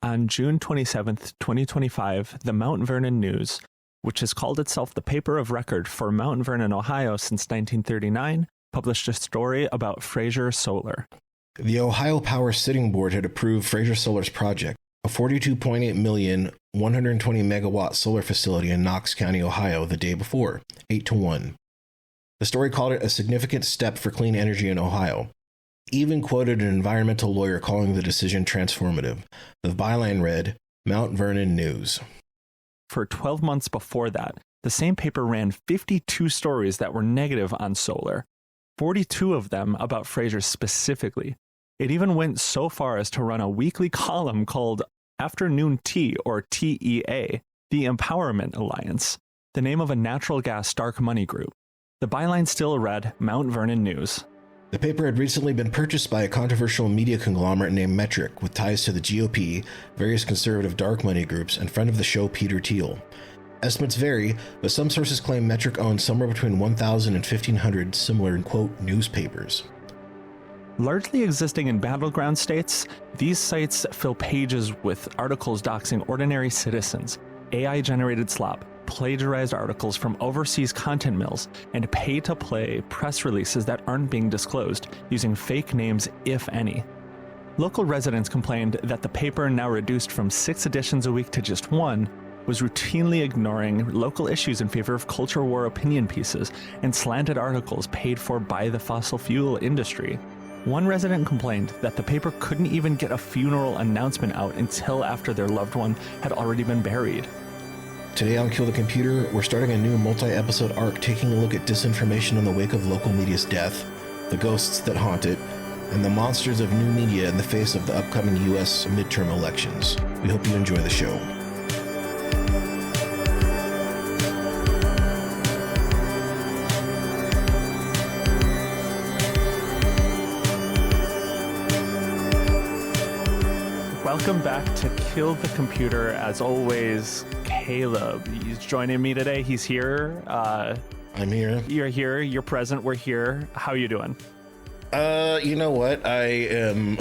On June 27th, 2025, the Mount Vernon News, which has called itself the paper of record for Mount Vernon, Ohio since 1939, published a story about Fraser Solar. The Ohio Power Sitting Board had approved Fraser Solar's project, a $42.8 million, 120 megawatt solar facility in Knox County, Ohio, the day before, 8-1. The story called it a significant step for clean energy in Ohio. Even quoted an environmental lawyer calling the decision transformative. The byline read, Mount Vernon News. For 12 months before that, the same paper ran 52 stories that were negative on solar, 42 of them about Fraser specifically. It even went so far as to run a weekly column called Afternoon Tea, or TEA, the Empowerment Alliance, the name of a natural gas dark money group. The byline still read Mount Vernon News. The paper had recently been purchased by a controversial media conglomerate named Metric, with ties to the GOP, various conservative dark money groups, and friend of the show Peter Thiel. Estimates vary, but some sources claim Metric owns somewhere between 1,000 and 1,500 similar, quote, newspapers. Largely existing in battleground states, these sites fill pages with articles doxing ordinary citizens, AI-generated slop, plagiarized articles from overseas content mills, and pay-to-play press releases that aren't being disclosed, using fake names, if any. Local residents complained that the paper, now reduced from 6 editions a week to just 1, was routinely ignoring local issues in favor of culture war opinion pieces and slanted articles paid for by the fossil fuel industry. One resident complained that the paper couldn't even get a funeral announcement out until after their loved one had already been buried. Today on Kill the Computer, we're starting a new multi-episode arc taking a look at disinformation in the wake of local media's death, the ghosts that haunt it, and the monsters of new media in the face of the upcoming U.S. midterm elections. We hope you enjoy the show. Welcome back to Kill the Computer. As always, Caleb. He's joining me today. He's here. I'm here. You're here. You're present. We're here. How you doing? You know what? I am.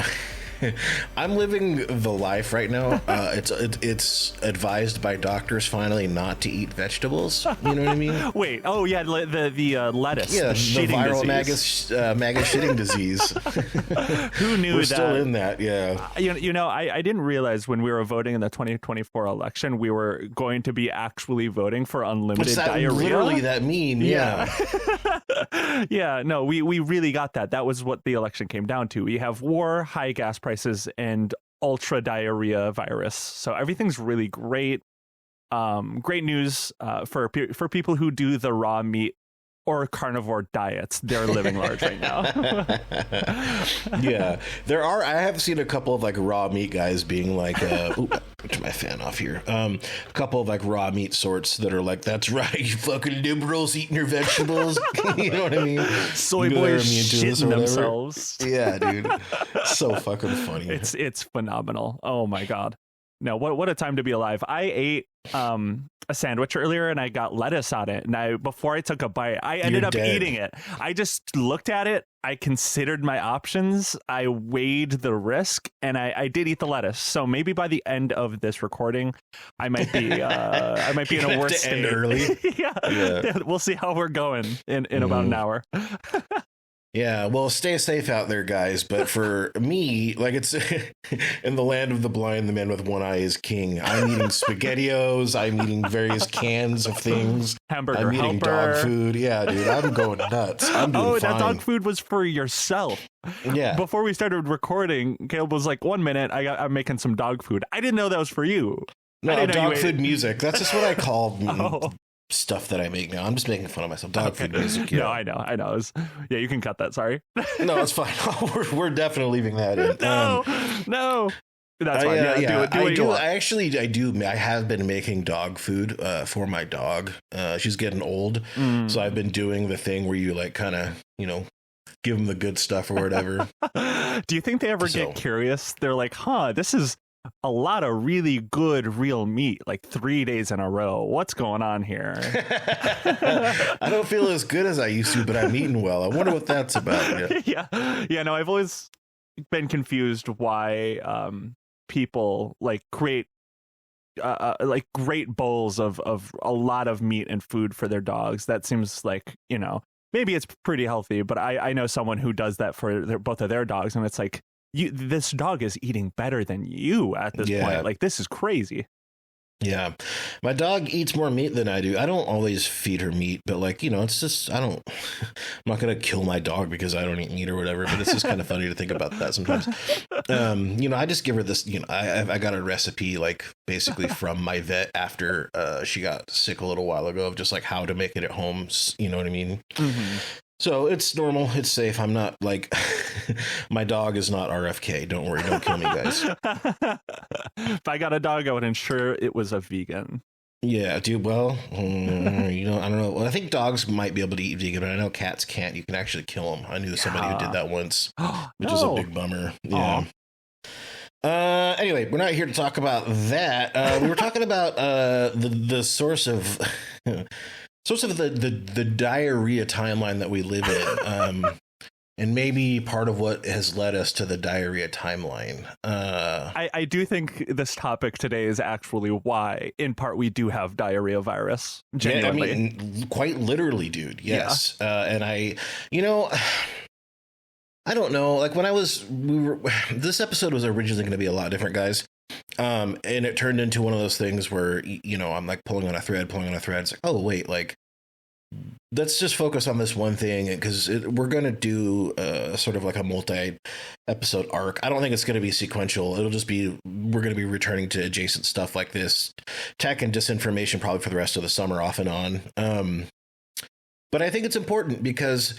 I'm living the life right now. It's advised by doctors finally not to eat vegetables. You know what I mean? Wait. Oh yeah, the lettuce. Yeah, the viral maggot shitting disease. Who knew We're that? still in that. Yeah. You know, I didn't realize when we were voting in the 2024 election, we were going to be actually voting for unlimited diarrhea. Literally that mean. Yeah. Yeah. No, we really got that. That was what the election came down to. We have war, high gas prices, and ultra diarrhea virus. So everything's really great. Great news for people who do the raw meat or carnivore diets. They're living large right now. Yeah, I have seen a couple of like raw meat guys being like, ooh, turn my fan off here. A couple of like raw meat sorts that are like, that's right, you fucking liberals eating your vegetables. You know what I mean? Soy boys shitting themselves. Yeah, dude. So fucking funny. It's phenomenal. Oh my God. No, what a time to be alive. I ate a sandwich earlier and I got lettuce on it. And before I took a bite, I ended up eating it. I just looked at it. I considered my options. I weighed the risk and I did eat the lettuce. So maybe by the end of this recording, I might be in a worse state. End early. Yeah. We'll see how we're going in about an hour. Yeah, well, stay safe out there, guys. But for me, like it's in the land of the blind, the man with one eye is king. I'm eating SpaghettiOs. I'm eating various cans of things. Hamburger I'm eating helper. dog food. Yeah, dude, I'm going nuts. I'm doing fine. That dog food was for yourself. Yeah. Before we started recording, Caleb was like, 1 minute, I'm making some dog food. I didn't know that was for you. No, dog food music. That's just what I call stuff that I make now. I'm just making fun of myself. Dog food music. Yeah. No, I know. Yeah, you can cut that. Sorry. No, it's fine. We're definitely leaving that in. No. That's fine. I do. I have been making dog food for my dog. She's getting old. So I've been doing the thing where you like kind of, give them the good stuff or whatever. Do you think they ever get curious? They're like, this is a lot of really good real meat, like 3 days in a row. What's going on here? I don't feel as good as I used to, but I'm eating well. I wonder what that's about. Yeah. No, I've always been confused why people like create like great bowls of a lot of meat and food for their dogs. That seems like, you know, maybe it's pretty healthy, but I know someone who does that for both of their dogs, and it's like, this dog is eating better than you at this point. Like, this is crazy. Yeah. My dog eats more meat than I do. I don't always feed her meat, but like, you know, it's just, I'm not going to kill my dog because I don't eat meat or whatever, but it's just kind of funny to think about that sometimes. You know, I just give her this, you know, I got a recipe like basically from my vet after she got sick a little while ago of just like how to make it at home. You know what I mean? Mm-hmm. So it's normal. It's safe. I'm not like, my dog is not RFK. Don't worry. Don't kill me, guys. If I got a dog, I would ensure it was a vegan. Yeah, dude. Well, you know, I don't know. Well, I think dogs might be able to eat vegan, but I know cats can't. You can actually kill them. I knew somebody who did that once, which is a big bummer. Yeah. Anyway, we're not here to talk about that. We were talking about the source of the diarrhea timeline that we live in, and maybe part of what has led us to the diarrhea timeline. I do think this topic today is actually why, in part, we do have diarrhea virus. Genuinely. Yeah, I mean, quite literally, dude. Yes. Yeah. And you know, I don't know. Like this episode was originally going to be a lot different, guys. And it turned into one of those things where, you know, I'm like pulling on a thread. It's like, oh, wait, like, let's just focus on this one thing, because we're going to do sort of like a multi-episode arc. I don't think it's going to be sequential. It'll just be, we're going to be returning to adjacent stuff like this, tech and disinformation probably for the rest of the summer off and on. But I think it's important because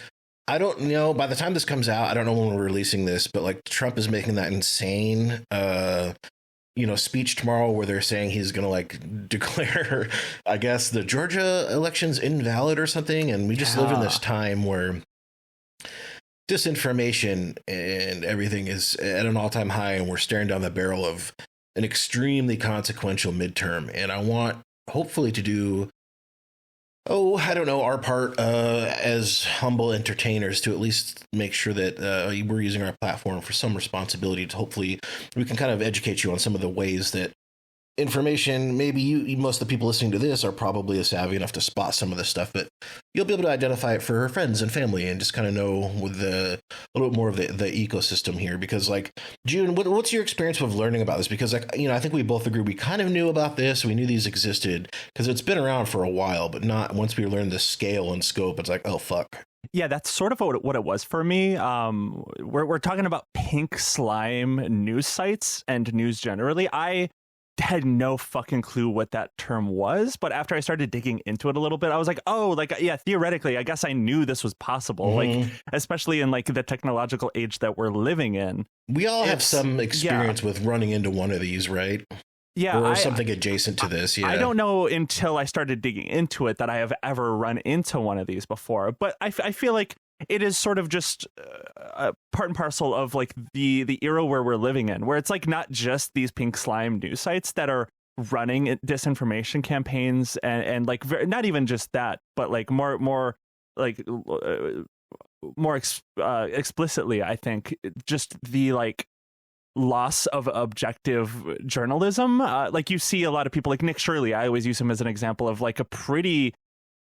I don't know, by the time this comes out, I don't know when we're releasing this, but like Trump is making that insane you know, speech tomorrow where they're saying he's going to like declare, I guess, the Georgia elections invalid or something. And we just live in this time where disinformation and everything is at an all-time high, and we're staring down the barrel of an extremely consequential midterm. And I want, hopefully, to do, I don't know, our part as humble entertainers to at least make sure that we're using our platform for some responsibility to hopefully we can kind of educate you on some of the ways that information, maybe most of the people listening to this are probably savvy enough to spot some of this stuff, but you'll be able to identify it for friends and family and just kind of know with a little bit more of the ecosystem here. Because like, June, what's your experience with learning about this? Because like, you know, I think we both agree we kind of knew about this. We knew these existed because it's been around for a while, but not once we learned the scale and scope, it's like, oh, fuck. Yeah, that's sort of what it was for me. We're talking about pink slime news sites and news generally. I had no fucking clue what that term was, but after I started digging into it a little bit, I was like, oh, like, yeah, theoretically, I guess I knew this was possible. Like, especially in like the technological age that we're living in. We all have some experience with running into one of these, right? Yeah. Or something adjacent to this. Yeah. I don't know until I started digging into it that I have ever run into one of these before, but I feel like it is sort of just part and parcel of like the era where we're living in, where it's like not just these pink slime news sites that are running disinformation campaigns and like not even just that, but like more explicitly, I think, just the like loss of objective journalism. Like you see a lot of people like Nick Shirley. I always use him as an example of like a pretty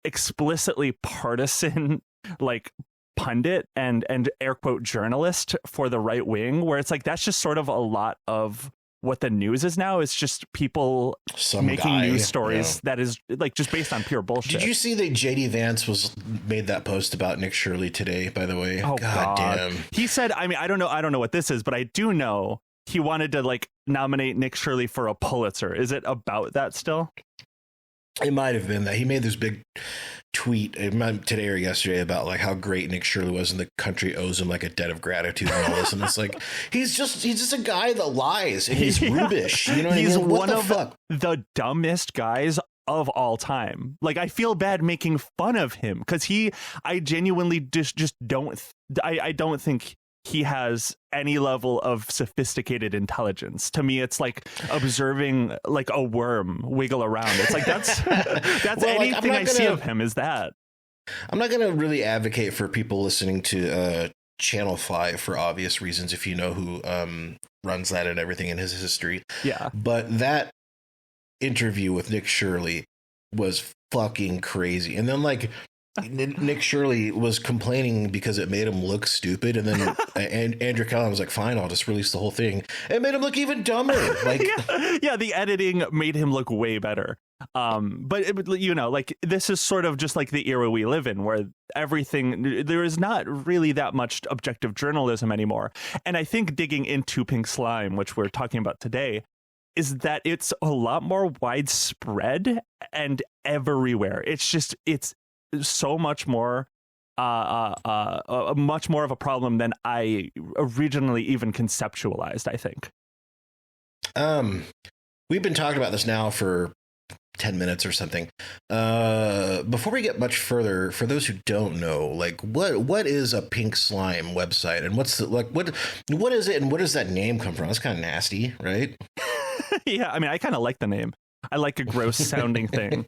explicitly partisan like pundit and air quote journalist for the right wing, where it's like that's just sort of a lot of what the news is now. It's just people making news stories that is like just based on pure bullshit. Did you see that JD Vance made that post about Nick Shirley today, by the way? Oh, God damn. He said, I mean, I don't know what this is, but I do know he wanted to like nominate Nick Shirley for a Pulitzer. Is it about that still? It might have been that he made this big tweet today or yesterday about like how great Nick Shirley was and the country owes him like a debt of gratitude and all this. And it's like, he's just a guy that lies and he's rubish. You know what I mean? He's one of the dumbest guys of all time. Like, I feel bad making fun of him because I genuinely just don't think he has any level of sophisticated intelligence. To me, it's like observing like a worm wiggle around. It's like that's well, anything I see of him is that. I'm not going to really advocate for people listening to Channel 5 for obvious reasons, if you know who runs that and everything in his history. Yeah. But that interview with Nick Shirley was fucking crazy. And then like Nick Shirley was complaining because it made him look stupid. And then Andrew Kellum was like, fine, I'll just release the whole thing. It made him look even dumber. Like, yeah, the editing made him look way better. But you know, like this is sort of just like the era we live in, where there is not really that much objective journalism anymore. And I think digging into Pink Slime, which we're talking about today, is that it's a lot more widespread and everywhere. It's so much more much more of a problem than I originally even conceptualized, I think. We've been talking about this now for 10 minutes or something. Before we get much further, for those who don't know, like what is a Pink Slime website, and what's the, like what is it, and where does that name come from? That's kind of nasty, right? Yeah, I mean, I kind of like the name. I like a gross sounding thing.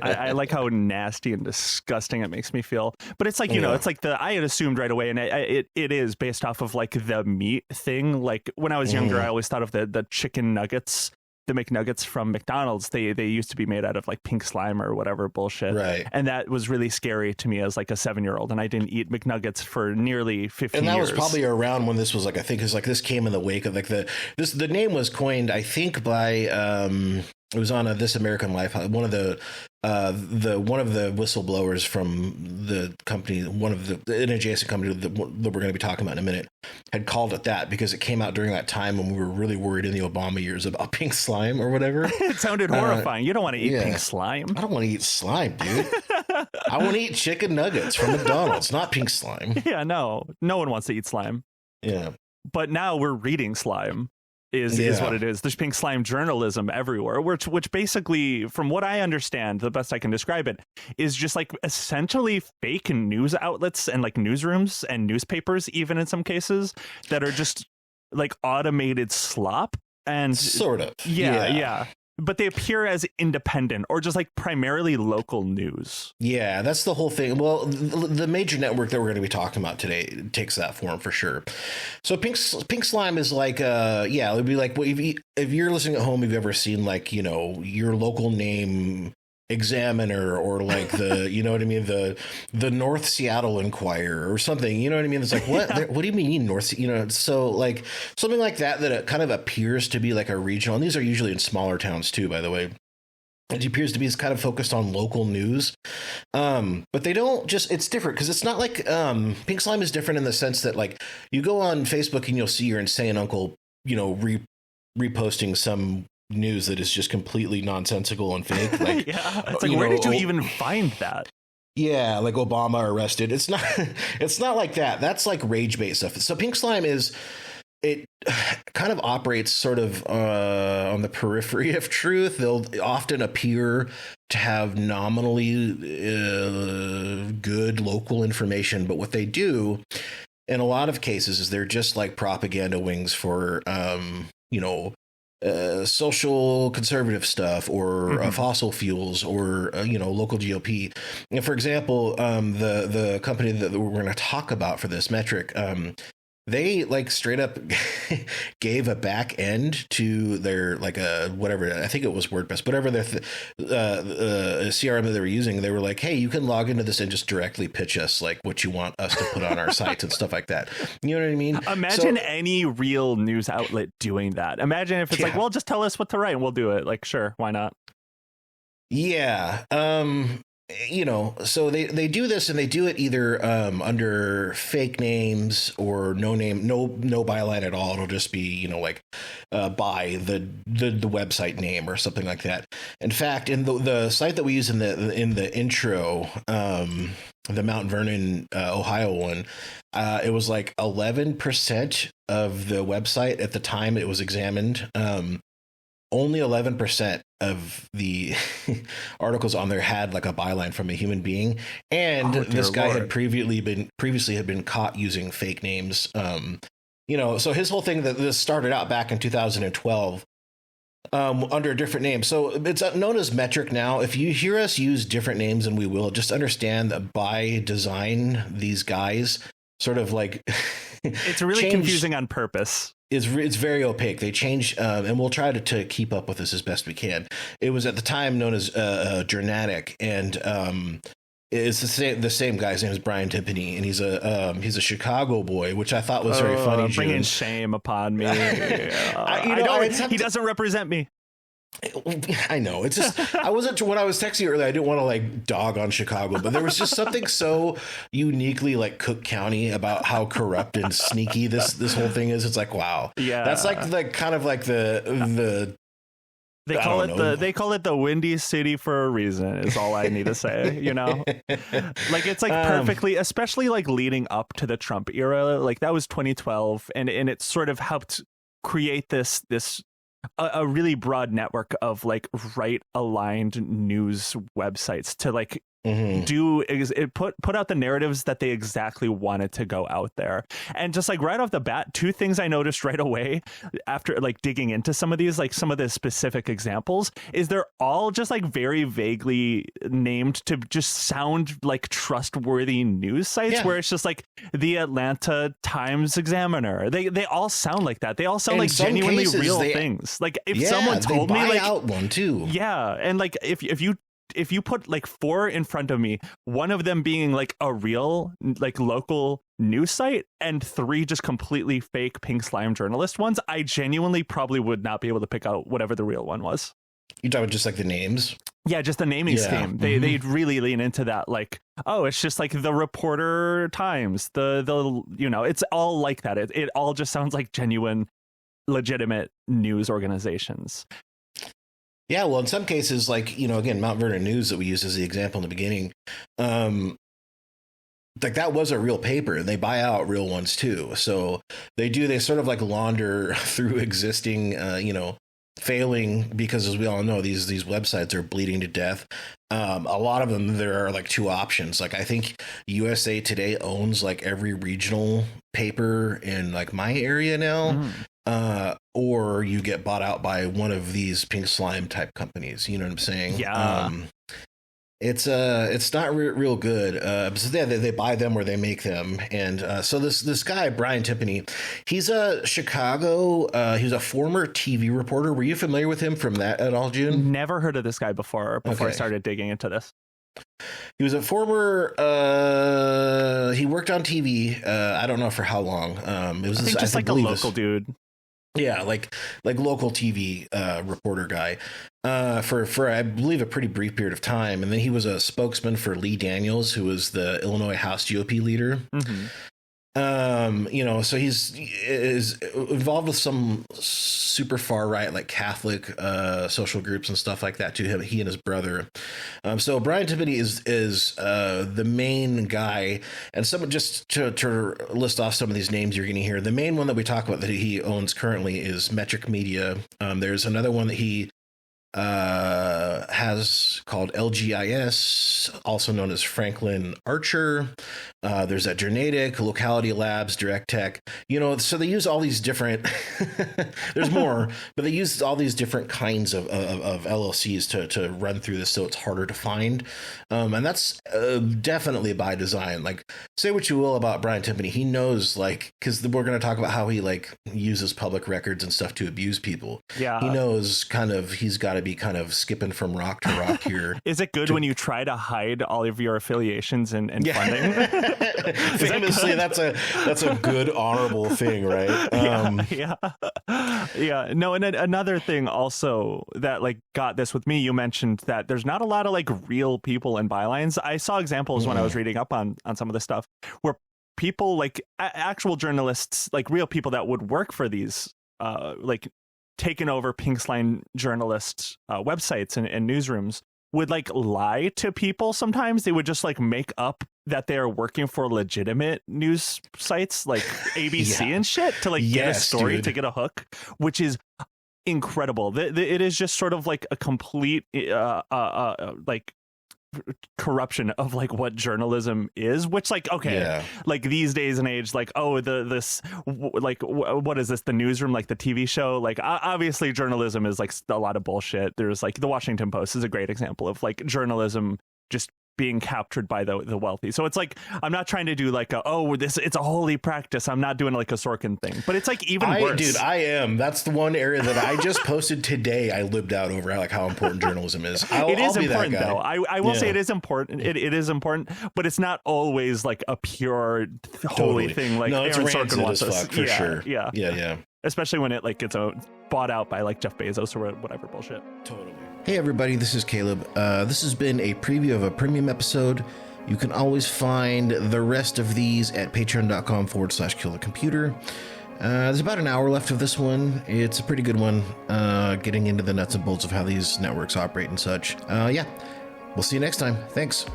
I like how nasty and disgusting it makes me feel. But it's like, you know, it's like I had assumed right away, and it is based off of like the meat thing. Like when I was younger, I always thought of the chicken nuggets, the McNuggets from McDonald's. They used to be made out of like pink slime or whatever bullshit. Right. And that was really scary to me as like a 7-year-old. And I didn't eat McNuggets for nearly 50 years. And that was probably around when this was like, I think it's like this came in the wake of like the name was coined, I think, by it was on This American Life. One of the whistleblowers from the company, an adjacent company that we're going to be talking about in a minute, had called it that because it came out during that time when we were really worried in the Obama years about pink slime or whatever. It sounded horrifying. You don't want to eat pink slime. I don't want to eat slime, dude. I want to eat chicken nuggets from McDonald's, not pink slime. Yeah, no one wants to eat slime. Yeah. But now we're reading slime. Is what it is. There's pink slime journalism everywhere, which basically, from what I understand, the best I can describe it, is just like essentially fake news outlets and like newsrooms and newspapers, even in some cases, that are just like automated slop. And sort of. Yeah. But they appear as independent or just like primarily local news. Yeah, that's the whole thing. Well, the major network that we're going to be talking about today takes that form for sure. So Pink Slime is like, it would be like, if you're listening at home, you've ever seen like, you know, your local name Examiner or like the, you know what I mean, the North Seattle Enquirer or something, you know what I mean? It's like, what? Yeah. What do you mean North? You know, so like something like that it kind of appears to be like a regional, and these are usually in smaller towns too, by the way. It appears to be kind of focused on local news, but they don't just. It's different because it's not like Pink Slime is different in the sense that like you go on Facebook and you'll see your insane uncle, you know, reposting some news that is just completely nonsensical and fake. Like, yeah, it's like, where did you even find that? Yeah, like Obama arrested. It's not like that. That's like rage bait stuff. So Pink Slime it kind of operates sort of on the periphery of truth. They'll often appear to have nominally good local information, but what they do in a lot of cases is they're just like propaganda wings for social conservative stuff or fossil fuels or local GOP. And for example, the company that we're going to talk about for this Metric, they like straight up gave a back end to their like a whatever, I think it was WordPress, whatever their CRM that they were using. They were like, hey, you can log into this and just directly pitch us like what you want us to put on our sites and stuff like that. You know what I mean? Imagine any real news outlet doing that. Imagine if it's like, well, just tell us what to write and we'll do it. Like, sure, why not? Yeah. So they do this, and they do it either under fake names or no byline at all. It'll just be by the website name or something like that. In fact, in the site that we use in the intro, the Mount Vernon, Ohio one, it was like 11% of the website at the time it was examined. Only 11% of the articles on there had like a byline from a human being, and this guy had previously been caught using fake names. So his whole thing that this started out back in 2012 under a different name. So it's known as Metric now. If you hear us use different names, and we will, just understand that by design, these guys sort of like it's really confusing on purpose. It's very opaque. They change, and we'll try to keep up with this as best we can. It was at the time known as Journatic, and it's the same guy's name is Brian Timpany, and he's a Chicago boy, which I thought was very funny. Bringing shame upon me. He doesn't represent me. I know. It's just I wasn't when I was texting earlier. I didn't want to like dog on Chicago, but there was just something so uniquely like Cook County about how corrupt and sneaky this whole thing is. It's like, wow, yeah, that's like kind of like the. They call it the Windy City for a reason, is all I need to say, you know? Like, it's like perfectly, especially like leading up to the Trump era, like that was 2012, and it sort of helped create this a really broad network of like right aligned news websites to like put out the narratives that they exactly wanted to go out there. And just like right off the bat, two things I noticed right away after like digging into some of these, like some of the specific examples, is they're all just like very vaguely named to just sound like trustworthy news sites, where it's just like the Atlanta Times Examiner. They all sound like that. They all sound like genuinely real things. Like if someone told me like out one too. Yeah. And like if you put like four in front of me, one of them being like a real like local news site and three just completely fake pink slime journalist ones, I genuinely probably would not be able to pick out whatever the real one was. You're talking just like the names? Yeah, just the naming scheme. They'd really lean into that. Like, oh, it's just like the Reporter Times, the you know, it's all like that. It all just sounds like genuine, legitimate news organizations. Yeah, well, in some cases, like, you know, again, Mount Vernon News that we used as the example in the beginning, like that was a real paper, and they buy out real ones too. So they sort of like launder through existing, you know, failing, because as we all know, these websites are bleeding to death. A lot of them, there are like two options. Like I think USA Today owns like every regional paper in like my area now. Or you get bought out by one of these pink slime type companies. You know what I'm saying? Yeah. It's not real good. So they buy them or they make them. And so this guy, Brian Timpany, he's a Chicago. He was a former TV reporter. Were you familiar with him from that at all, June? Never heard of this guy before I started digging into this. He was a former, he worked on TV. I don't know for how long. It was just like a local dude. Yeah, like local TV reporter guy for I believe a pretty brief period of time, and then he was a spokesman for Lee Daniels, who was the Illinois House GOP leader. You know, so is involved with some super far right, like Catholic social groups and stuff like that too. He and his brother. So Brian Timpany is the main guy, and someone just to list off some of these names you're going to hear. The main one that we talk about that he owns currently is Metric Media. There's another one that he has called LGIS, also known as Franklin Archer. There's that Journatic, Locality Labs, Direct Tech, you know, so they use all these different, there's more, but they use all these different kinds of LLCs to run through this, so it's harder to find. And that's definitely by design. Like, say what you will about Brian Timpany, he knows, like, because we're going to talk about how he like uses public records and stuff to abuse people. Yeah. He knows he's got to be kind of skipping from rock to rock here. Is it good when you try to hide all of your affiliations and funding? Famously, that's a good, honorable thing, right? Yeah. No, and another thing also that like got this with me, you mentioned that there's not a lot of like real people in bylines. I saw examples when I was reading up on some of the stuff where people like actual journalists, like real people that would work for these like taken over pink slime journalist websites and newsrooms would like lie to people. Sometimes they would just like make up that they're working for legitimate news sites like ABC and shit to like get a story, to get a hook, which is incredible. It is just sort of like a complete like corruption of like what journalism is, which like like these days and age, like this like what is this, the newsroom, like the TV show, like obviously journalism is like a lot of bullshit. There's like the Washington Post is a great example of like journalism just being captured by the wealthy. So it's like, I'm not trying to do like it's a holy practice. I'm not doing like a Sorkin thing, but it's like even worse. Dude, I am. That's the one area that I just posted today. I libbed out over like how important journalism is. It is important though. I will say it is important. It is important, but it's not always like a pure holy thing. Like Aaron Sorkin wants us for sure. Yeah. Especially when it like gets bought out by like Jeff Bezos or whatever bullshit. Totally. Hey everybody, this is Caleb. This has been a preview of a premium episode. You can always find the rest of these at patreon.com/killthecomputer. There's about an hour left of this one. It's a pretty good one, getting into the nuts and bolts of how these networks operate and such. We'll see you next time. Thanks.